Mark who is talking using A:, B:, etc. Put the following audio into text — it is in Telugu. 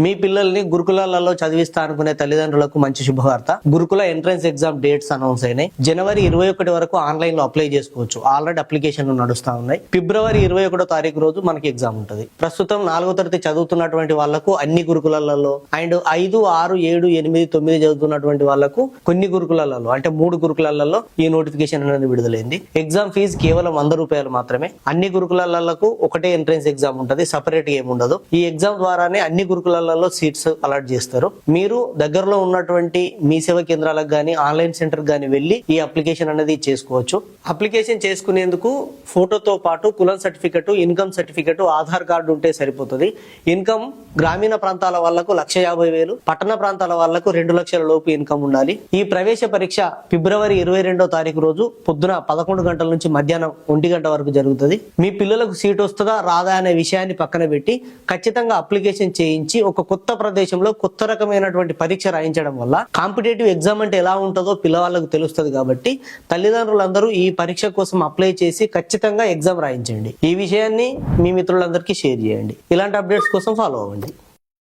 A: మీ పిల్లల్ని గురుకులాలలో చదివిస్తా అనుకునే తల్లిదండ్రులకు మంచి శుభవార్త. గురుకుల ఎంట్రన్స్ ఎగ్జామ్ డేట్స్ అనౌన్స్ అయినాయి. జనవరి 21 వరకు ఆన్లైన్ లో అప్లై చేసుకోవచ్చు. ఆల్రెడీ అప్లికేషన్లు నడుస్తా ఉన్నాయి. ఫిబ్రవరి 21 తారీఖు రోజు మనకి ఎగ్జామ్ ఉంటుంది. ప్రస్తుతం 4వ తరగతి చదువుతున్నటువంటి వాళ్లకు అన్ని గురుకులాలలో అండ్ 5, 6, 7, 8, 9 చదువుతున్నటువంటి వాళ్లకు కొన్ని గురుకులాలలో అంటే 3 గురుకులాలలో ఈ నోటిఫికేషన్ అనేది విడుదలైంది. ఎగ్జామ్ ఫీజు కేవలం 100 రూపాయలు మాత్రమే. అన్ని గురుకులాలకు ఒకటే ఎంట్రన్స్ ఎగ్జామ్ ఉంటుంది, సపరేట్ గా ఏముండదు. ఈ ఎగ్జామ్ ద్వారానే అన్ని గురుకులాలలో సీట్స్ అలాట్ చేస్తారు. మీరు దగ్గరలో ఉన్నటువంటి మీ సేవా కేంద్రాలకు గానీ ఆన్లైన్ సెంటర్ గానీ వెళ్లి ఈ అప్లికేషన్ అనేది చేసుకోవచ్చు. అప్లికేషన్ చేసుకునేందుకు ఫోటోతో పాటు కులం certificate, income certificate, Aadhaar card ఉంటే సరిపోతుంది. ఇన్కమ్ గ్రామీణ ప్రాంతాల వాళ్లకు 1,50,000, పట్టణ ప్రాంతాల వాళ్లకు 2 లక్షల లోపు ఇన్కమ్ ఉండాలి. ఈ ప్రవేశ పరీక్ష ఫిబ్రవరి 22 తారీఖు రోజు పొద్దున 11 గంటల నుంచి మధ్యాహ్నం 1 గంట వరకు జరుగుతుంది. మీ పిల్లలకు సీట్ వస్తుందా రాదా అనే విషయాన్ని పక్కన పెట్టి ఖచ్చితంగా అప్లికేషన్ చేయించి ఒక కొత్త ప్రదేశంలో కొత్త రకమైనటువంటి పరీక్ష రాయించడం వల్ల కాంపిటేటివ్ ఎగ్జామ్ అంటే ఎలా ఉంటుందో పిల్లవాళ్ళకు తెలుస్తుంది. కాబట్టి తల్లిదండ్రులందరూ ఈ పరీక్ష కోసం అప్లై చేసి ఖచ్చితంగా ఎగ్జామ్ రాయించండి. ఈ విషయాన్ని మీ మిత్రులందరికీ షేర్ చేయండి. ఇలాంటి అప్డేట్స్ కోసం ఫాలో అవ్వండి.